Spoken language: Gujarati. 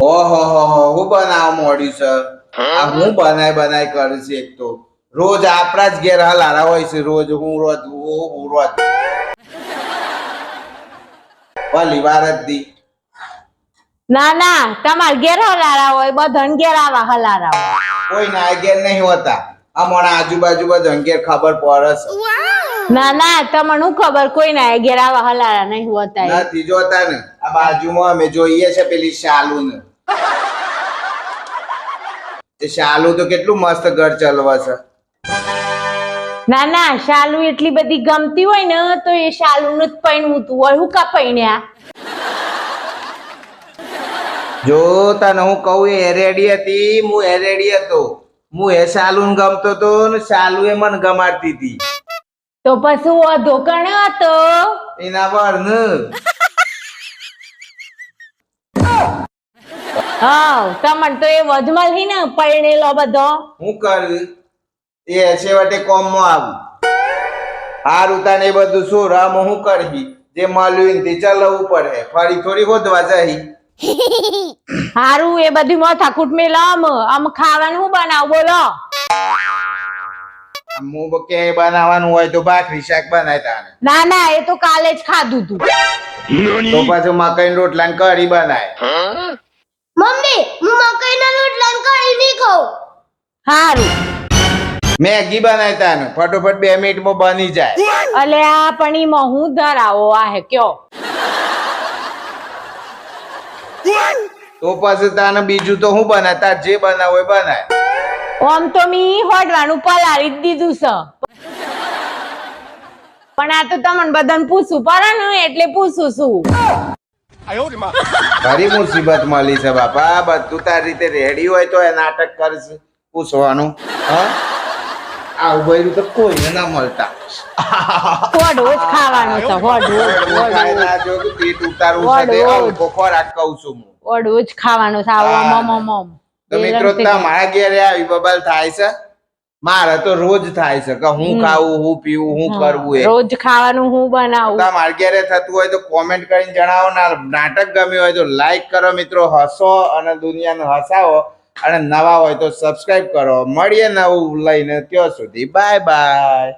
ઓહો હો હો હું બનાવવા મોડ્યું છે આ હું બનાય કરું છું એક તો રોજ આપણા જ ઘેર હલારા હોય છે રોજ હું રોજ ભલી વાર જ દી ના ના તમાર ઘેર હલારા હોય બધાને ઘેર આવા હલારા હોય કોઈ ના ઘેર નહીં હોતા અમારા આજુબાજુ બધા ઘેર ખબર પડે છે ના ના તમને શું ખબર કોઈ ના ઘેર આવા હલારા નહીં હોતા નથી જોતા ને આ બાજુમાં અમે જોઈએ છે પેલી શાલુ ને એ શાલુ તો કેટલું મસ્ત ઘર ચલવે છે ના ના શાલુ એટલી બધી ગમતી હોય ને તો એ શાલુ નું જ પૈણવું તું હોય હું કા પૈણ્યા જો તને હું કહું એ રેડી હતી હું એ રેડી હતો હું એ શાલુ ને ગમતો તો ને શાલુ એ મને ગમાડતી હતી તો પછી વધો કણ હતો એના પર ને હા તમને તો એ વધમલ હી ને પૈણેલો બધો હું કરું એ છેવટે કોમમાં આવું હારું તને એ બધું શું રામ હું કરવી જે મળ્યું તે ચલાવવું પડે ફરી થોડી હોદવા જઈ હારું એ બધી માથાકૂટ મેલામ આમ ખાવાનું હું બનાવ બોલો હું કે બનાવવાનું હોય તો ભાખરી શાક બનાય તાને ના ના એ તો કાલે જ ખાધું તું તો પાછું મકાઈ રોટલા ને કઢી બનાય મમ્મી હું મકાઈના રોટલા ને કઢી નહીં ખાઉં હારું મેગી બનાય તાને ફટોફટ 2 મિનિટમાં બની જાય અલે આ પણ ઈમાં હું ધરાવો આ હે કયો તો પછી તાને બીજું તો હું બનાય તાર જે બનાવ હોય બનાય આમ તો મી હોડવાનું પલાળી જ દીધું છે પણ આ તો તમને બધાને પૂછવું પડે ને એટલે પૂછું છું ફરી મુસીબત મળી છે બાપા બધું તારી રીતે રેડી હોય તો એ નાટક કરશે પૂછવાનું હા આવું ભર્યું તો કોઈને ના મળતા હોડ જ ખાવાનું છે હોડ જો પેટ ઉતારવું છે તે હલકો ખોરાક કહું છું હું હોડ જ ખાવાનું છે આવો મમ તો મિત્રો તમારા ઘેરે આવી બબલ થાય છે મારે તો રોજ થાય છે કે હું ખાવું હું પીવું હું કરવું એ રોજ ખાવાનું હું બનાવું તમારા ઘેરે થતું હોય તો કોમેન્ટ કરીને જણાવો ના નાટક ગમ્યું હોય તો લાઈક કરો મિત્રો હસો અને દુનિયાને હસાવો અને નવા હોય તો સબસ્ક્રાઇબ કરો મળીએ નવું લઈને ત્યાં સુધી બાય બાય